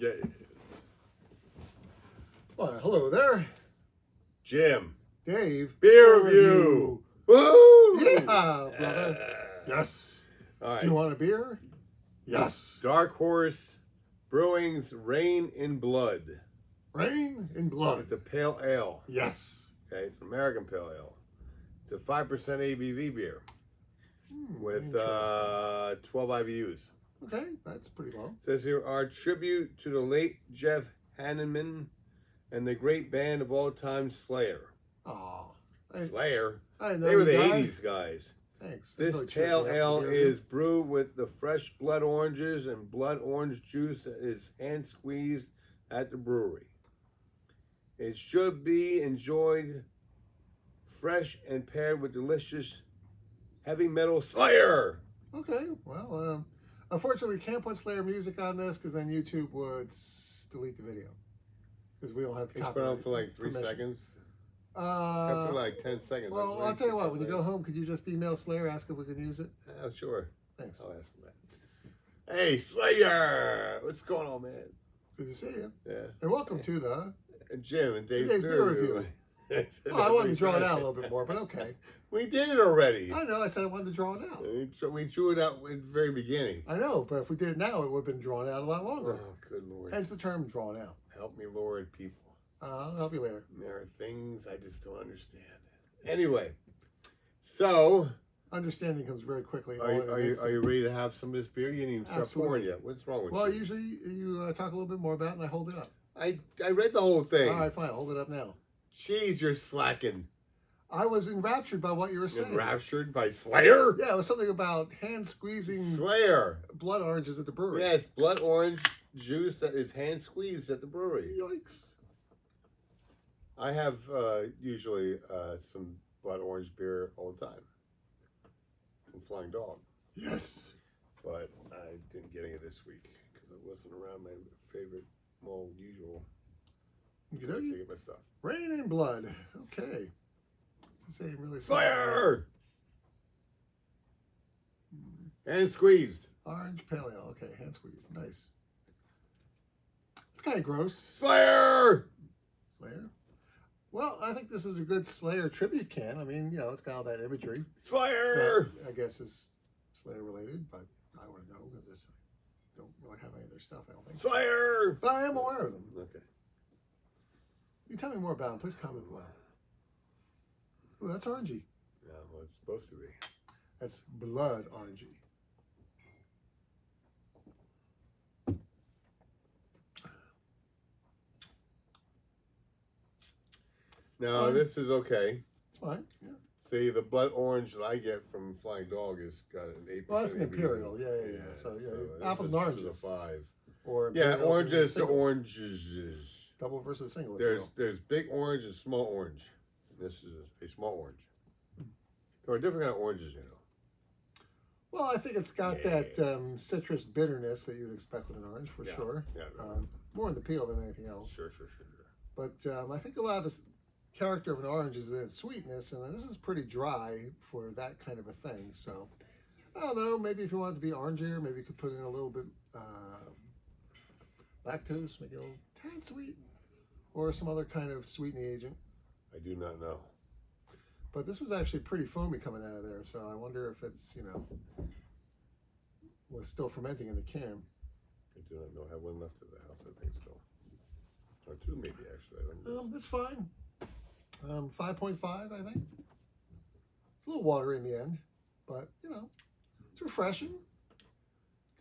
Yes. Well, hello there. Jim. Dave. Beer review. Woo! Yeah, brother. Yes. All right. Do you want a beer? Yes. Dark Horse Brewing's Rain in Blood. Rain in Blood. It's a pale ale. Yes. Okay, it's an American pale ale. It's a 5% ABV beer with 12 IBUs. Okay, that's pretty low. It says here, our tribute to the late Jeff Hanneman and the great band of all time, Slayer. Oh, Slayer? I know They were the you guys. 80s guys. Thanks. This pale ale is brewed with the fresh blood oranges and blood orange juice that is hand squeezed at the brewery. It should be enjoyed fresh and paired with delicious heavy metal Slayer. Okay, well, unfortunately, we can't put Slayer music on this because then YouTube would delete the video because we don't have It's copyright been on for like 3 permission. seconds. For like 10 seconds. Well, I'll tell you what. When you go home, could you just email Slayer, ask if we can use it? Sure. Thanks. I'll ask him that. Hey, Slayer! What's going on, man? Good to see you. Yeah. And welcome to the Jim and Dave's Today's beer review. review. Well, I wanted to draw it out a little bit more, but okay. We did it already. I know. I said I wanted to draw it out. We drew it out at the very beginning. I know, but if we did it now, it would have been drawn out a lot longer. Oh, good Lord. Hence the term drawn out. Help me, Lord, people. I'll help you later. There are things I just don't understand. Anyway, so Understanding comes very quickly. are you ready to have some of this beer? You didn't even start pouring yet. What's wrong with you? Well, usually you talk a little bit more about it and I hold it up. I read the whole thing. All right, fine. I'll hold it up now. Jeez, you're slacking. I was enraptured by what you were saying. Enraptured by Slayer? Yeah, it was something about hand squeezing Slayer. blood oranges at the brewery. Yes, blood orange juice that is hand squeezed at the brewery. Yikes. I have usually some blood orange beer all the time from Flying Dog. Yes. But I didn't get any this week because it wasn't around my favorite, well, usual. You place to get my stuff. Rain in Blood. Okay. It's the same, really. Slayer! And squeezed. Orange Pale Ale. Okay, hand squeezed. Nice. It's kind of gross. Slayer! Slayer? Well, I think this is a good Slayer tribute can. I mean, you know, it's got all that imagery. Slayer! That, I guess is Slayer related, but I wouldn't know because I don't really have any of their stuff, I don't think. Slayer! But I am aware of them. Okay. You tell me more about them. Please comment below. Oh, that's orangey. Yeah, well, it's supposed to be. That's blood orangey. Now, this is okay. It's fine. Yeah. See, the blood orange that I get from Flying Dog has got an 8%. Well, that's an ABV. Imperial. Yeah. So apples and oranges. This is a 5. Or Yeah, Imperials oranges and to singles. oranges. Double versus single. if you will. There's big orange and small orange. This is a small orange. There are different kind of oranges, you know. Well, I think it's got that citrus bitterness that you'd expect with an orange, for sure. Yeah. More in the peel than anything else. Sure. But I think a lot of this character of an orange is in its sweetness, and this is pretty dry for that kind of a thing. So, I don't know, maybe if you want it to be orangier, maybe you could put in a little bit lactose, make it a little tad sweet, or some other kind of sweetening agent. I do not know. But this was actually pretty foamy coming out of there, so I wonder if it's, you know, was still fermenting in the can. I do not know. I have one left at the house, I think so. Or 2 maybe, actually. I don't know. It's fine. 5.5, I think. It's a little watery in the end, but, you know, it's refreshing.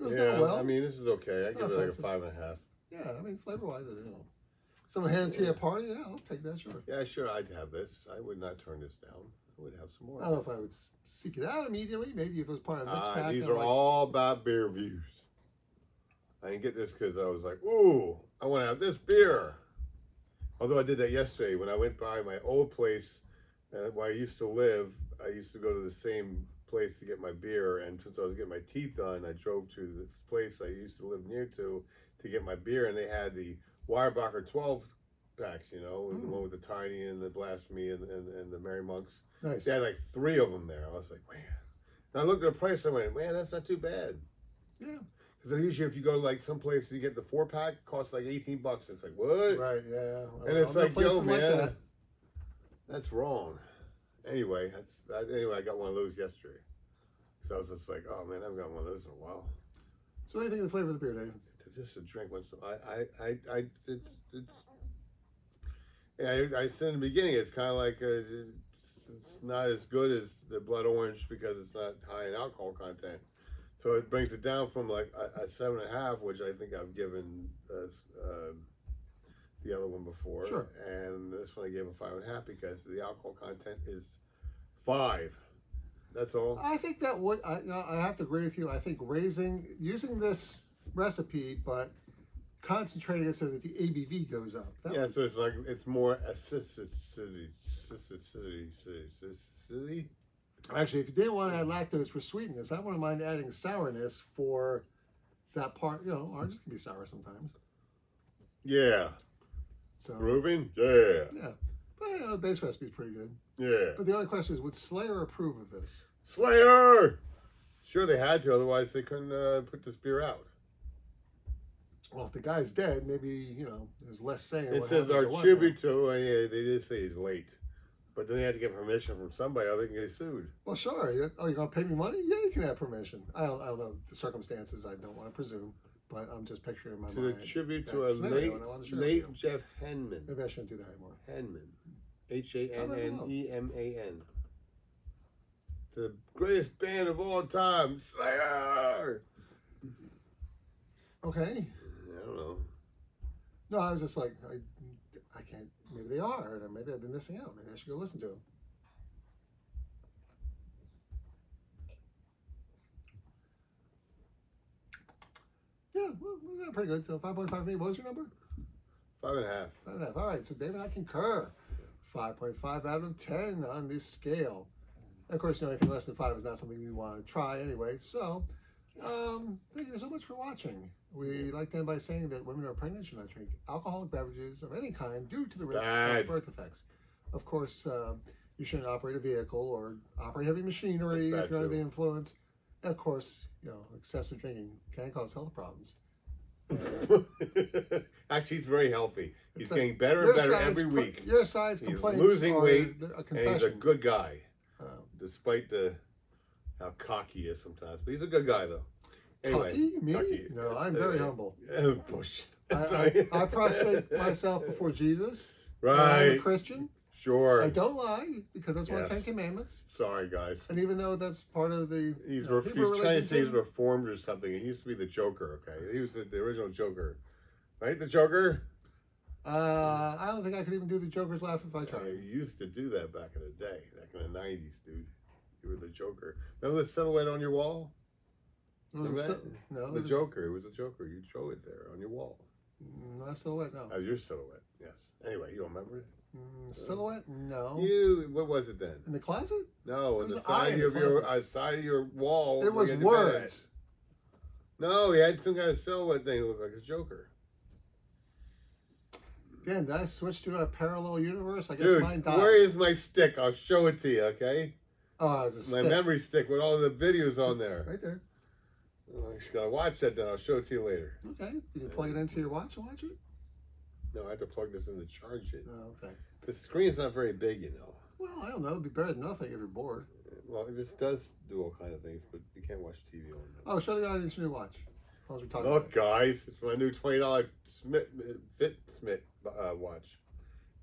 Goes down well. I mean, this is okay. I It's give not it like a offensive. 5.5. Yeah, I mean, flavor-wise, you know. Someone hand it to you at a party, yeah, I'll take that, sure. Yeah, sure, I'd have this. I would not turn this down. I would have some more. I don't know if I would seek it out immediately. Maybe if it was part of a mix pack. These and are I'm like, all about beer reviews. I didn't get this because I was like, ooh, I want to have this beer. Although I did that yesterday when I went by my old place where I used to live. I used to go to the same place to get my beer, and since I was getting my teeth done, I drove to this place I used to live near to get my beer, and they had the Weyerbacher 12 packs, you know, the one with the Tiny and the Blasphemy and the Merry Monks. Nice. They had like 3 of them there. I was like, man. And I looked at the price, I went, man, that's not too bad. Yeah. So usually if you go to like some place you get the 4-pack, it costs like $18. It's like, what? Right, yeah. Well, And it's I'll go like, yo, places like man, that. that's wrong. Anyway, anyway, I got one of those yesterday. So I was just like, oh man, I haven't got one of those in a while. So what do you think of the flavor of the beer, Dave? It's just a drink once. I said in the beginning, it's kind of like it's not as good as the blood orange because it's not high in alcohol content. So it brings it down from like a 7.5, which I think I've given the other one before. Sure. And this one I gave a 5.5 because the alcohol content is 5. That's all. I think that I have to agree with you. I think using this recipe, but concentrating it so that the ABV goes up. Yeah, so it's like it's more acidity. Actually, if you didn't want to add lactose for sweetness, I wouldn't mind adding sourness for that part. Oranges can be sour sometimes. Yeah. So Brewing? Yeah. yeah, but the base recipe is pretty good. Yeah. But the only question is, would Slayer approve of this? Slayer! Sure, they had to, otherwise they couldn't put this beer out. Well, if the guy's dead, maybe there's less saying. It says our tribute to. Yeah, they did say he's late, but then they had to get permission from somebody, or they can get sued. Well, sure. Oh, you're gonna pay me money? Yeah, you can have permission. I don't know the circumstances. I don't want to presume, but I'm just picturing in my mind. To tribute to a late Jeff Henman. Maybe I shouldn't do that anymore. Henman, HANNEMAN. The greatest band of all time, Slayer. Okay. I don't know. No, I was just like, I can't. Maybe they are, or maybe I've been missing out. Maybe I should go listen to them. Yeah, well, we got pretty good. So 5.5 me. What was your number? 5.5. 5.5. All right. So David, I concur. 5.5 out of 10 on this scale. And of course, anything less than 5 is not something we want to try anyway. So, thank you so much for watching. We like to end by saying that women who are pregnant should not drink alcoholic beverages of any kind due to the risk of birth effects. Of course, you shouldn't operate a vehicle or operate heavy machinery if you're under the influence. And of course, excessive drinking can cause health problems. Actually, he's very healthy. He's getting better and better every week. Your side's complaints he's losing weight, a and he's a good guy, despite how cocky he is sometimes. But he's a good guy, though. Anyway, cocky? Me? Cocky. No, yes, I'm very humble. Bush. I prostrate myself before Jesus. Right. I'm a Christian. Sure. I don't lie because that's one of the 10 Commandments. Sorry, guys. And even though that's part of the he's trying to say he's reformed or something. He used to be the Joker. Okay, he was the original Joker, right? The Joker. I don't think I could even do the Joker's laugh if I tried. You used to do that back in the day, back in the '90s, dude. You were the Joker. Remember the silhouette on your wall? No, the Joker. It was a Joker. You drew it there on your wall. Not a silhouette, no. Oh, your silhouette. Yes. Anyway, you don't remember it? Silhouette? No. What was it then? In the closet? No, on the side of your wall. It was words. No, he had some kind of silhouette thing that looked like a Joker. Again, did I switch to a parallel universe? I guess Dude, mine died. where is my stick? I'll show it to you, okay? Oh, it's a my memory stick with all the videos on there. Right there. Well, I just gotta watch that then. I'll show it to you later. Okay. Can you plug it into your watch and watch it? No, I have to plug this in to charge it. Oh, okay. The screen's not very big, you know. Well, I don't know. It'd be better than nothing if you're bored. Well, this does do all kinds of things, but you can't watch TV on it. Oh, show the audience your new watch. As long as we're talking Look, guys, it's my new $20 Smith watch.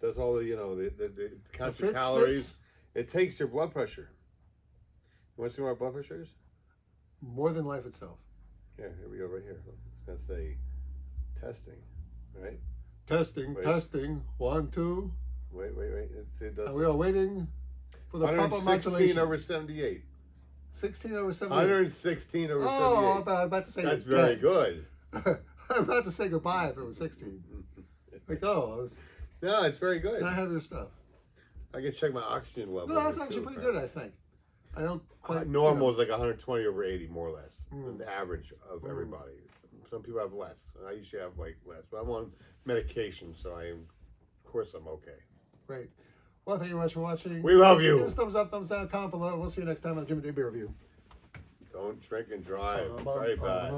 Does all the, the counts the calories. It takes your blood pressure. You want to see what our blood pressure is? More than life itself. Yeah, here we go, right here. It's going to say testing, right? Testing. 1, 2. Wait. It does. And we are waiting for the proper modulation. 116 over 78. 16 over 78. 116 over 78. Oh, I'm about to say that's very good. I'm about to say goodbye if it was 16. No, it's very good. Can I have your stuff? I can check my oxygen level. No, that's actually pretty good, I think. I don't quite. Normal is like 120 over 80, more or less. The average of everybody. Some people have less. I usually have less, but I'm on medication, so of course I'm okay. Great. Well, thank you very much for watching. We love you. Give us a thumbs up, thumbs down, comment below. We'll see you next time on the Jimm and Dave Beer Review. Don't Don't drink and drive. Very bad.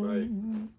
Right. Right.